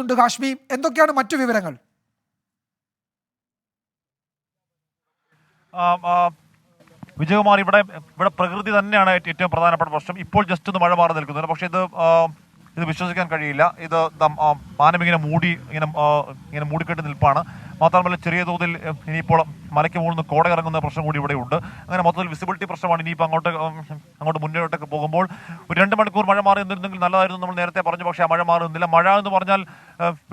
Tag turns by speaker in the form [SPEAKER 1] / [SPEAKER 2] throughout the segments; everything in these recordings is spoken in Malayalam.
[SPEAKER 1] ചേരുന്നുണ്ട്. ഹാഷ്മി, എന്തൊക്കെയാണ് മറ്റു വിവരങ്ങൾ?
[SPEAKER 2] വിജയകുമാർ, ഇവിടെ പ്രകൃതി തന്നെയാണ് ഏറ്റവും പ്രധാനപ്പെട്ട പ്രശ്നം. ഇപ്പോൾ ജസ്റ്റ് ഒന്ന് മഴ മാറി നിൽക്കുന്നുണ്ട്, പക്ഷേ ഇത് വിശ്വസിക്കാൻ കഴിയില്ല. ഇത് മാനം ഇങ്ങനെ മൂടിക്കെട്ടി നിൽപ്പാണ്. മാത്രമല്ല, ചെറിയ തോതിൽ ഇനിയിപ്പോൾ മലയ്ക്ക് മുകളിൽ നിന്ന് കോട ഇറങ്ങുന്ന പ്രശ്നം കൂടി ഇവിടെ ഉണ്ട്. അങ്ങനെ മൊത്തത്തിൽ വിസിബിലിറ്റി പ്രശ്നമാണ്. ഇനിയിപ്പോൾ അങ്ങോട്ട് മുന്നോട്ടൊക്കെ പോകുമ്പോൾ ഒരു 2 മണിക്കൂർ മഴ മാറി നിന്നിരുന്നെങ്കിൽ നല്ലതായിരുന്നു നമ്മൾ നേരത്തെ പറഞ്ഞു. പക്ഷേ ആ മഴ മാറുന്നില്ല. മഴ എന്ന് പറഞ്ഞാൽ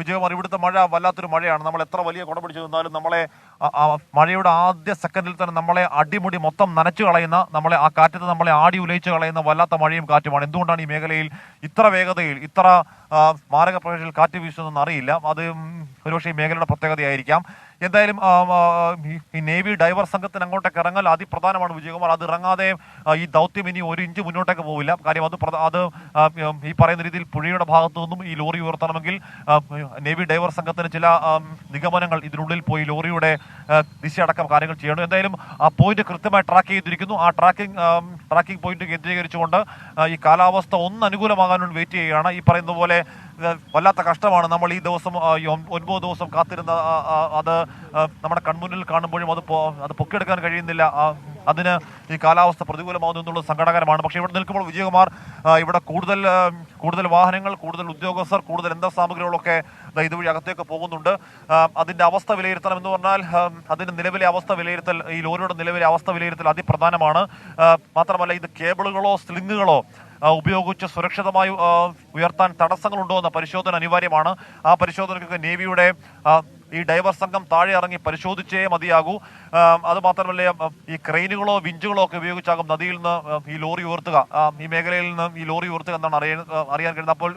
[SPEAKER 2] വിജയകുമാർ, ഇവിടുത്തെ മഴ വല്ലാത്തൊരു മഴയാണ്. നമ്മൾ എത്ര വലിയ കുട പിടിച്ചു നിന്നാലും നമ്മളെ മഴയുടെ ആദ്യ സെക്കൻഡിൽ തന്നെ നമ്മളെ അടിമുടി മൊത്തം നനച്ചു കളയുന്ന, നമ്മളെ ആ കാറ്റത്ത് നമ്മളെ ആടി ഉലയിച്ച് കളയുന്ന വല്ലാത്ത മഴയും കാറ്റുമാണ്. എന്തുകൊണ്ടാണ് ഈ മേഖലയിൽ ഇത്ര വേഗതയിൽ ഇത്ര മാരക പ്രദേശത്തിൽ കാറ്റ് വീശുന്നതെന്ന് അറിയില്ല. അത് ഒരുപക്ഷെ ഈ മേഖലയുടെ പ്രത്യേകതയായിരിക്കാം. എന്തായാലും ഈ നേവി ഡൈവർ സംഘത്തിന് അങ്ങോട്ടേക്ക് ഇറങ്ങൽ അതിപ്രധാനമാണ് വിജയകുമാർ. അത് ഇറങ്ങാതെ ഈ ദൗത്യം ഇനി 1 ഇഞ്ച് മുന്നോട്ടേക്ക് പോവില്ല. കാര്യം അത് ഈ പറയുന്ന രീതിയിൽ പുഴയുടെ ഭാഗത്തു നിന്നും ഈ ലോറി ഉയർത്തണമെങ്കിൽ നേവി ഡൈവർ സംഘത്തിന് ചില നിഗമനങ്ങൾ, ഇതിനുള്ളിൽ പോയി ലോറിയുടെ ദിശയടക്കം കാര്യങ്ങൾ ചെയ്യണം. എന്തായാലും ആ പോയിന്റ് കൃത്യമായി ട്രാക്ക് ചെയ്തിരിക്കുന്നു. ആ ട്രാക്കിംഗ് പോയിന്റ് കേന്ദ്രീകരിച്ചുകൊണ്ട് ഈ കാലാവസ്ഥ ഒന്ന് അനുകൂലമാകാൻ വേണ്ടി വെയിറ്റ് ചെയ്യുകയാണ്. ഈ പറയുന്ന പോലെ വല്ലാത്ത കഷ്ടമാണ്. നമ്മൾ ഈ ദിവസം 9 ദിവസം കാത്തിരുന്ന അത് നമ്മുടെ കൺമുന്നിൽ കാണുമ്പോഴും അത് പൊക്കിയെടുക്കാൻ കഴിയുന്നില്ല. അതിന് ഈ കാലാവസ്ഥ പ്രതികൂലമാകുന്നു എന്നുള്ളത് സങ്കടകരമാണ്. പക്ഷേ ഇവിടെ നിൽക്കുമ്പോൾ വിജയകുമാർ, ഇവിടെ കൂടുതൽ വാഹനങ്ങൾ, കൂടുതൽ ഉദ്യോഗസ്ഥർ, കൂടുതൽ യന്ത്രസാമഗ്രികളൊക്കെ ഇതുവഴി അകത്തേക്ക് പോകുന്നുണ്ട്. അതിന്റെ അവസ്ഥ വിലയിരുത്തണം എന്ന് പറഞ്ഞാൽ അതിന്റെ നിലവിലെ അവസ്ഥ വിലയിരുത്തൽ, ഈ ലോറിയുടെ നിലവിലെ അവസ്ഥ വിലയിരുത്തൽ അതിപ്രധാനമാണ്. മാത്രമല്ല, ഇത് കേബിളുകളോ സ്ലിങ്ങുകളോ ഉപയോഗിച്ച് സുരക്ഷിതമായി ഉയർത്താൻ തടസ്സങ്ങളുണ്ടോ എന്ന പരിശോധന അനിവാര്യമാണ്. ആ പരിശോധനയ്ക്കൊക്കെ നേവിയുടെ ഈ ഡൈവർ സംഘം താഴെ ഇറങ്ങി പരിശോധിച്ചേ മതിയാകൂ. അതുമാത്രമല്ല, ഈ ക്രെയിനുകളോ വിഞ്ചുകളോ ഒക്കെ ഉപയോഗിച്ചാകും നദിയിൽ നിന്ന് ഈ ലോറി ഉയർത്തുക, ഈ മേഖലയിൽ നിന്ന് ഈ ലോറി ഉയർത്തുക എന്നാണ് അറിയാൻ കഴിയുന്നത്. അപ്പോൾ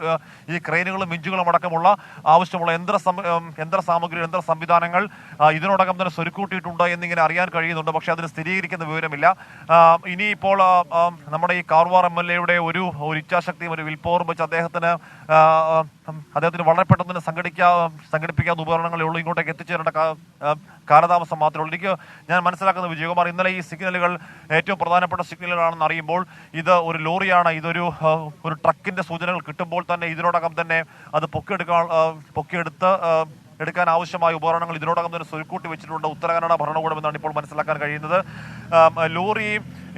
[SPEAKER 2] ഈ ക്രെയിനുകളും വിഞ്ചുകളും അടക്കമുള്ള ആവശ്യമുള്ള യന്ത്ര സംവിധാനങ്ങൾ ഇതിനോടകം തന്നെ സ്വരുക്കൂട്ടിയിട്ടുണ്ട് എന്നിങ്ങനെ അറിയാൻ കഴിയുന്നുണ്ട്. പക്ഷെ അതിന് സ്ഥിരീകരിക്കുന്ന വിവരമില്ല. ഇനിയിപ്പോൾ നമ്മുടെ ഈ കാർവാർ MLA-യുടെ ഒരു ഇച്ഛാശക്തിയും ഒരു വിൽപ്പവറും വെച്ച് അദ്ദേഹത്തിന് വളരെ പെട്ടെന്ന് തന്നെ സംഘടിപ്പിക്കാവുന്ന ഉപകരണങ്ങളേ ഉള്ളൂ. ഇങ്ങോട്ടേക്ക് എത്തിച്ചേരേണ്ട കാലതാമസം മാത്രമേ ഉള്ളൂ. ഞാൻ മനസ്സിലാക്കുന്ന വിജയകുമാർ, ഇന്നലെ ഈ സിഗ്നലുകൾ ഏറ്റവും പ്രധാനപ്പെട്ട സിഗ്നലുകളാണെന്ന് അറിയുമ്പോൾ ഇത് ഒരു ലോറിയാണ്, ഇതൊരു ട്രക്കിന്റെ സൂചനകൾ കിട്ടുമ്പോൾ തന്നെ ഇതിനോടകം തന്നെ അത് എടുക്കാൻ ആവശ്യമായ ഉപകരണങ്ങൾ ഇതിനോടകം തന്നെ സ്വരുക്കൂട്ടി വെച്ചിട്ടുണ്ട് ഉത്തര കന്നഡ ഭരണകൂടം എന്നാണ് ഇപ്പോൾ മനസ്സിലാക്കാൻ കഴിയുന്നത്.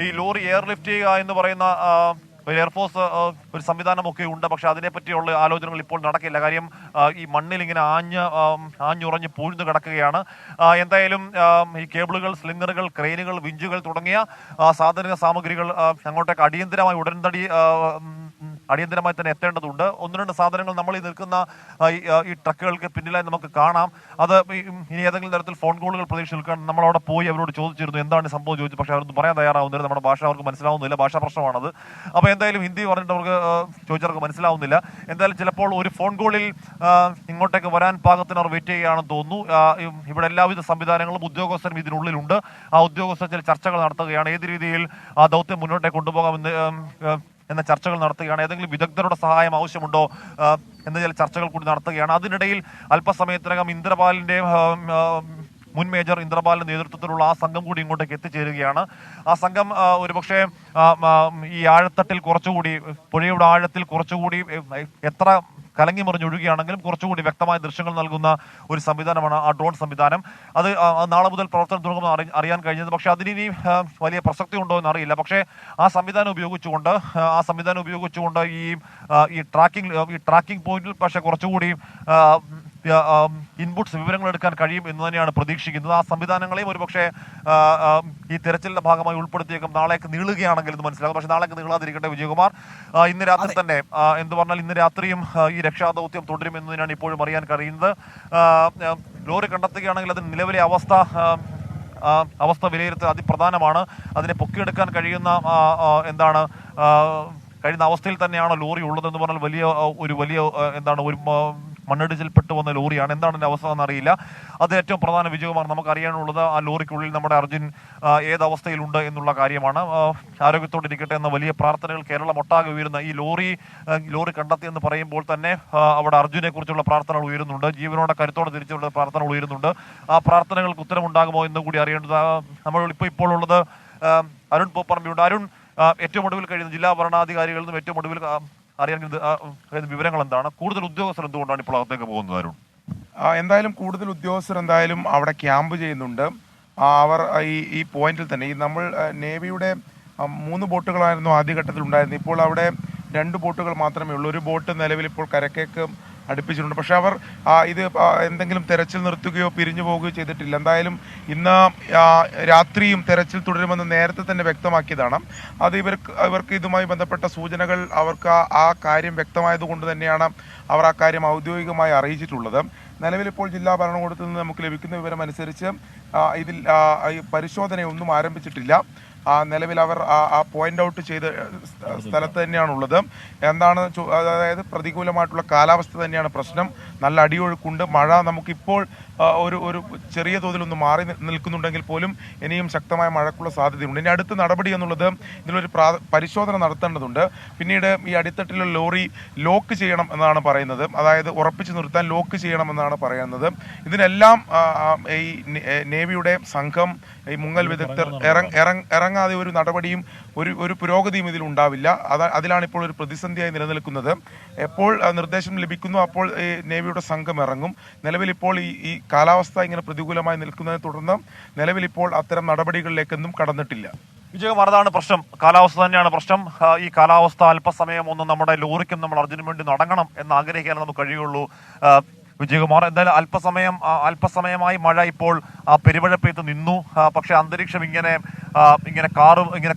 [SPEAKER 2] ഈ ലോറി എയർലിഫ്റ്റ് ചെയ്യുക എന്ന് പറയുന്ന എയർഫോഴ്സ് ഒരു സംവിധാനമൊക്കെ ഉണ്ട്. പക്ഷെ അതിനെപ്പറ്റിയുള്ള ആലോചനകൾ ഇപ്പോൾ നടക്കില്ല. കാര്യം ഈ മണ്ണിൽ ഇങ്ങനെ ആഞ്ഞുറഞ്ഞ് പൂഴ്ന്നു കിടക്കുകയാണ്. എന്തായാലും ഈ കേബിളുകൾ, സ്ലിങ്ങറുകൾ, ക്രെയിനുകൾ, വിഞ്ചുകൾ തുടങ്ങിയ സാധന സാമഗ്രികൾ അങ്ങോട്ടേക്ക് അടിയന്തരമായി തന്നെ എത്തേണ്ടതുണ്ട്. 1-2 സാധനങ്ങൾ നമ്മൾ ഈ നിൽക്കുന്ന ഈ ട്രക്കുകൾക്ക് പിന്നിലായി നമുക്ക് കാണാം. അത് ഇനി ഏതെങ്കിലും തരത്തിൽ ഫോൺ കോളുകൾ പ്രതീക്ഷ നിൽക്കാൻ നമ്മളവിടെ പോയി അവരോട് ചോദിച്ചിരുന്നു എന്താണ് സംഭവം ചോദിച്ചു. പക്ഷെ അവരൊന്നും പറയാൻ തയ്യാറാവുന്നില്ല. നമ്മുടെ ഭാഷ അവർക്ക് മനസ്സിലാവുന്നില്ല. ഭാഷാ പ്രശ്നമാണത്. അപ്പോൾ എന്തായാലും ഹിന്ദി പറഞ്ഞിട്ട് അവർക്ക് ചോദിച്ചവർക്ക് മനസ്സിലാവുന്നില്ല. എന്തായാലും ചിലപ്പോൾ ഒരു ഫോൺ കോളിൽ ഇങ്ങോട്ടേക്ക് വരാൻ പാകത്തിന് അവർ വെയിറ്റ് ചെയ്യുകയാണെന്ന് തോന്നുന്നു. ഇവിടെ എല്ലാവിധ സംവിധാനങ്ങളും ഉദ്യോഗസ്ഥരും ഇതിനുള്ളിലുണ്ട്. ആ ഉദ്യോഗസ്ഥർ ചില ചർച്ചകൾ നടത്തുകയാണ്. ഏത് രീതിയിൽ ആ ദൗത്യം മുന്നോട്ടേക്ക് കൊണ്ടുപോകാമെന്ന് എന്ന ചർച്ചകൾ നടത്തുകയാണ്. ഏതെങ്കിലും വിദഗ്ധരുടെ സഹായം ആവശ്യമുണ്ടോ എന്ന ചില ചർച്ചകൾ കൂടി നടത്തുകയാണ്. അതിനിടയിൽ അല്പസമയത്തിനകം മുൻ മേജർ ഇന്ദ്രപാലിന്റെ നേതൃത്വത്തിലുള്ള ആ സംഘം കൂടി ഇങ്ങോട്ടേക്ക് എത്തിച്ചേരുകയാണ്. ആ സംഘം ഒരുപക്ഷെ ഈ ആഴത്തട്ടിൽ കുറച്ചുകൂടി, പുഴയുടെ ആഴത്തിൽ കുറച്ചുകൂടി എത്ര കലങ്ങി മറിഞ്ഞൊഴുകുകയാണെങ്കിലും കുറച്ചുകൂടി വ്യക്തമായ ദൃശ്യങ്ങൾ നൽകുന്ന ഒരു സംവിധാനമാണ് ആ ഡ്രോൺ സംവിധാനം. അത് നാളെ മുതൽ പ്രവർത്തനം തുടങ്ങുമെന്ന് അറിയാൻ കഴിഞ്ഞത്. പക്ഷെ അതിനി വലിയ പ്രസക്തി ഉണ്ടോ എന്ന് അറിയില്ല. പക്ഷേ ആ സംവിധാനം ഉപയോഗിച്ചുകൊണ്ട് ഈ ട്രാക്കിംഗ് പോയിന്റിൽ പക്ഷെ കുറച്ചുകൂടി ഇൻപുട്സ് വിവരങ്ങൾ എടുക്കാൻ കഴിയും എന്ന് തന്നെയാണ് പ്രതീക്ഷിക്കുന്നത്. ആ സംവിധാനങ്ങളെയും ഒരുപക്ഷെ ഈ തെരച്ചിലിന്റെ ഭാഗമായി ഉൾപ്പെടുത്തിയേക്കും. നാളേക്ക് നീളുകയാണെങ്കിൽ എന്ന് മനസ്സിലാകും. പക്ഷെ നാളേക്ക് നീളാതിരിക്കട്ടെ വിജയകുമാർ. ഇന്ന് രാത്രി തന്നെ എന്ന് പറഞ്ഞാൽ ഇന്ന് രാത്രിയും ഈ രക്ഷാദൗത്യം തുടരും എന്ന് തന്നെയാണ് ഇപ്പോഴും അറിയാൻ കഴിയുന്നത്. ലോറി കണ്ടെത്തുകയാണെങ്കിൽ അതിന് നിലവിലെ അവസ്ഥ വിലയിരുത്തൽ അതിപ്രധാനമാണ്. അതിനെ പൊക്കിയെടുക്കാൻ കഴിയുന്ന അവസ്ഥയിൽ തന്നെയാണ് ലോറി ഉള്ളതെന്ന് പറഞ്ഞാൽ ഒരു മണ്ണിടിച്ചിൽപ്പെട്ടു വന്ന ലോറിയാണ്. എന്താണ് എൻ്റെ അവസ്ഥ എന്നറിയില്ല. അത് ഏറ്റവും പ്രധാന വിജയകുമാർ നമുക്ക് അറിയാനുള്ളത് ആ ലോറിക്കുള്ളിൽ നമ്മുടെ അർജുൻ ഏതവസ്ഥയിലുണ്ട് എന്നുള്ള കാര്യമാണ്. ആരോഗ്യത്തോടിരിക്കട്ടെ എന്ന വലിയ പ്രാർത്ഥനകൾ കേരളം ഒട്ടാകെ ഉയരുന്ന ഈ ലോറി കണ്ടെത്തി എന്ന് പറയുമ്പോൾ തന്നെ അവിടെ അർജുനെ കുറിച്ചുള്ള പ്രാർത്ഥനകൾ ഉയരുന്നുണ്ട്. ജീവനോടെ കരുത്തോടെ തിരിച്ചുള്ള പ്രാർത്ഥനകൾ ഉയരുന്നുണ്ട്. ആ പ്രാർത്ഥനകൾക്ക് ഉത്തരമുണ്ടാകുമോ എന്ന് കൂടി അറിയേണ്ടത്. നമ്മൾ ഇപ്പോൾ ഉള്ളത് അരുൺ പൂപ്പറമ്പിയുണ്ട്. അരുൺ, ഏറ്റവും ഒടുവിൽ കഴിയുന്ന ജില്ലാ ഭരണാധികാരികളിൽ നിന്നും ഏറ്റവും ഒടുവിൽ അറിയാൻ വിവരങ്ങൾ എന്താണ്? കൂടുതൽ ഉദ്യോഗസ്ഥർ എന്തുകൊണ്ടാണ് ഇപ്പോൾ അകത്തേക്ക് പോകുന്നത്? അരുൺ,
[SPEAKER 3] എന്തായാലും കൂടുതൽ ഉദ്യോഗസ്ഥർ എന്തായാലും അവിടെ ക്യാമ്പ് ചെയ്യുന്നുണ്ട്. അവർ ഈ പോയിന്റിൽ തന്നെ നമ്മൾ നേവിയുടെ 3 ബോട്ടുകളായിരുന്നു ആദ്യഘട്ടത്തിൽ ഉണ്ടായിരുന്നത്. ഇപ്പോൾ അവിടെ 2 ബോട്ടുകൾ മാത്രമേ ഉള്ളൂ. ഒരു ബോട്ട് നിലവിൽ ഇപ്പോൾ കരക്കേക്ക് അടുപ്പിച്ചിട്ടുണ്ട്. പക്ഷെ അവർ ഇത് എന്തെങ്കിലും തെരച്ചിൽ നിർത്തുകയോ പിരിഞ്ഞു പോവുകയോ ചെയ്തിട്ടില്ല. എന്തായാലും ഇന്ന് രാത്രിയും തെരച്ചിൽ തുടരുമെന്ന് നേരത്തെ തന്നെ വ്യക്തമാക്കിയതാണ്. അത് ഇവർക്ക് ഇതുമായി ബന്ധപ്പെട്ട സൂചനകൾ അവർക്ക് ആ കാര്യം വ്യക്തമായതുകൊണ്ട് തന്നെയാണ് അവർ ആ കാര്യം ഔദ്യോഗികമായി അറിയിച്ചിട്ടുള്ളത്. നിലവിലിപ്പോൾ ജില്ലാ ഭരണകൂടത്തിൽ നിന്ന് നമുക്ക് ലഭിക്കുന്ന വിവരം അനുസരിച്ച് ഇതിൽ പരിശോധനയൊന്നും ആരംഭിച്ചിട്ടില്ല. നിലവിൽ അവർ ആ പോയിന്റ് ഔട്ട് ചെയ്ത സ്ഥലത്ത് തന്നെയാണുള്ളത്. എന്താണ് അതായത് പ്രതികൂലമായിട്ടുള്ള കാലാവസ്ഥ തന്നെയാണ് പ്രശ്നം. നല്ല അടിയൊഴുക്കുണ്ട്. മഴ നമുക്കിപ്പോൾ ഒരു ചെറിയ തോതിലൊന്ന് മാറി നിൽക്കുന്നുണ്ടെങ്കിൽ പോലും ഇനിയും ശക്തമായ മഴക്കുള്ള സാധ്യതയുണ്ട്. ഇനി അടുത്ത നടപടി എന്നുള്ളത് ഇതിലൊരു പരിശോധന നടത്തേണ്ടതുണ്ട്. പിന്നീട് ഈ അടിത്തട്ടിലുള്ള ലോറി ലോക്ക് ചെയ്യണം എന്നാണ് പറയുന്നത്. അതായത് ഉറപ്പിച്ചു നിർത്താൻ ലോക്ക് ചെയ്യണം എന്നാണ് പറയുന്നത്. ഇതിനെല്ലാം ഈ നേവിയുടെ സംഘം, ഈ മുങ്ങൽ വിദഗ്ധർ ഇറങ്ങാതെ ഒരു നടപടിയും ഒരു പുരോഗതിയും ഇതിൽ ഉണ്ടാവില്ല. അതിലാണ് ഇപ്പോൾ ഒരു പ്രതിസന്ധിയായി നിലനിൽക്കുന്നത്. എപ്പോൾ നിർദ്ദേശം ലഭിക്കുന്നു അപ്പോൾ ഈ നേവിയുടെ സംഘം ഇറങ്ങും. നിലവിലിപ്പോൾ ഈ കാലാവസ്ഥ ഇങ്ങനെ പ്രതികൂലമായി നിൽക്കുന്നതിനെ തുടർന്ന് നിലവിലിപ്പോൾ അത്തരം നടപടികളിലേക്കൊന്നും കടന്നിട്ടില്ല.
[SPEAKER 2] വിജയകുമാർ, അതാണ് പ്രശ്നം. കാലാവസ്ഥ തന്നെയാണ് പ്രശ്നം. ഈ കാലാവസ്ഥ അല്പസമയം ഒന്ന് നമ്മുടെ ലോറിക്കും നമ്മൾ അർജുനും വേണ്ടി നടങ്ങണം എന്ന് ആഗ്രഹിക്കാൻ നമുക്ക് കഴിയുള്ളൂ. വിജയകുമാർ, എന്തായാലും അല്പസമയമായി മഴ ഇപ്പോൾ പെരുമഴപ്പെയ്ത്ത് നിന്നു. പക്ഷെ അന്തരീക്ഷം ഇങ്ങനെ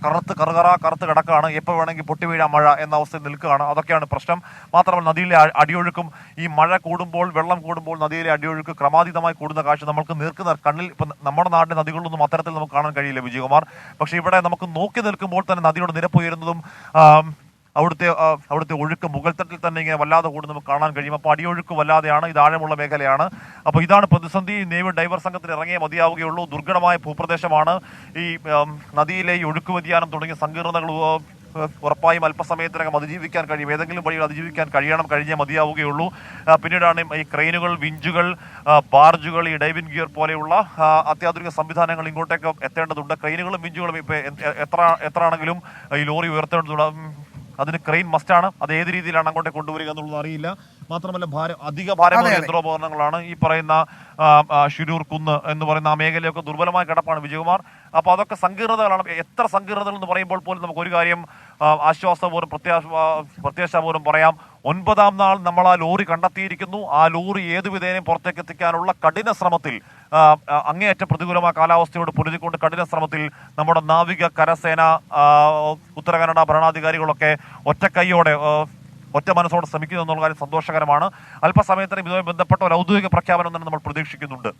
[SPEAKER 2] കറുത്ത് കിടക്കുകയാണ്. എപ്പോൾ വേണമെങ്കിൽ പൊട്ടി വീഴാൻ മഴ എന്ന അവസ്ഥയിൽ നിൽക്കുകയാണ്. അതൊക്കെയാണ് പ്രശ്നം. മാത്രമല്ല നദിയിലെ അടിയൊഴുക്കും ഈ മഴ കൂടുമ്പോൾ, വെള്ളം കൂടുമ്പോൾ നദിയിലെ അടിയൊഴുക്ക് ക്രമാതീതമായി കൂടുന്ന കാഴ്ച നമുക്ക് നേർക്കുന്ന കണ്ണിൽ ഇപ്പം നമ്മുടെ നാട്ടിലെ നദികളിലൊന്നും അത്തരത്തിൽ നമുക്ക് കാണാൻ കഴിയില്ല വിജയകുമാർ. പക്ഷെ ഇവിടെ നമുക്ക് നോക്കി നിൽക്കുമ്പോൾ തന്നെ നദിയുടെ നിരപ്പ് ഉയരുന്നതും അവിടുത്തെ ഒഴുക്ക് മുകൾത്തട്ടിൽ തന്നെ ഇങ്ങനെ വല്ലാതെ കൂടി നമുക്ക് കാണാൻ കഴിയും. അപ്പോൾ അടിയൊഴുക്ക് വല്ലാതെയാണ്. ഇത് ആഴമുള്ള മേഖലയാണ്. അപ്പോൾ ഇതാണ് പ്രതിസന്ധി. നേവി ഡൈവർ സംഘത്തിന് ഇറങ്ങിയേ മതിയാവുകയുള്ളൂ. ദുർഘടമായ ഭൂപ്രദേശമാണ്. ഈ നദിയിലെ ഈ ഒഴുക്ക് വ്യതിയാനം തുടങ്ങിയ സങ്കീർണതകൾ ഉറപ്പായും അല്പസമയത്തിനകം അതിജീവിക്കാൻ കഴിയും. ഏതെങ്കിലും വഴിയിൽ അതിജീവിക്കാൻ കഴിഞ്ഞേ മതിയാവുകയുള്ളൂ. പിന്നീടാണ് ഈ ക്രെയിനുകൾ, വിഞ്ചുകൾ, ബാർജുകൾ, ഈ ഡൈവിംഗ് ഗിയർ പോലെയുള്ള അത്യാധുനിക സംവിധാനങ്ങൾ ഇങ്ങോട്ടേക്ക് എത്തേണ്ടതുണ്ട്. ക്രെയിനുകളും വിഞ്ചുകളും ഇപ്പോൾ എത്ര ആണെങ്കിലും ഈ ലോറി ഉയർത്തേണ്ടതുണ്ട്. അതിന് ക്രെയിൻ മസ്റ്റാണ്. അത് ഏത് രീതിയിലാണ് അങ്ങോട്ട് കൊണ്ടുവരിക എന്നുള്ളത് അറിയില്ല. മാത്രമല്ല അധിക ഭാരമുള്ള യന്ത്രോപകരണങ്ങളാണ്. ഈ പറയുന്ന ഷിരൂർ കുന്ന് എന്ന് പറയുന്ന ആ മേഖലയൊക്കെ ദുർബലമായ കിടപ്പാണ് വിജയകുമാർ. അപ്പോൾ അതൊക്കെ സങ്കീർണതകളാണ്. എത്ര സങ്കീർണതകൾ എന്ന് പറയുമ്പോൾ പോലും നമുക്ക് ഒരു കാര്യം ആശ്വാസപൂർവ്വം പ്രത്യാശാപൂർവ്വം പറയാം. 9ാം നാൾ നമ്മൾ ആ ലോറി കണ്ടെത്തിയിരിക്കുന്നു. ആ ലോറി ഏതു വിധേനയും പുറത്തേക്ക് എത്തിക്കാനുള്ള കഠിന ശ്രമത്തിൽ, അങ്ങേയറ്റ പ്രതികൂലമായ കാലാവസ്ഥയോട് പൊരുതിക്കൊണ്ട് കഠിന ശ്രമത്തിൽ നമ്മുടെ നാവിക, കരസേന, ഉത്തര കന്നഡ ഭരണാധികാരികളൊക്കെ ഒറ്റ മനസ്സോടെ ശ്രമിക്കുന്നു എന്നുള്ള കാര്യം സന്തോഷകരമാണ്. അല്പസമയത്തിന് ഇതുമായി ബന്ധപ്പെട്ട ഒരു ഔദ്യോഗിക പ്രഖ്യാപനം തന്നെ നമ്മൾ പ്രതീക്ഷിക്കുന്നുണ്ട്.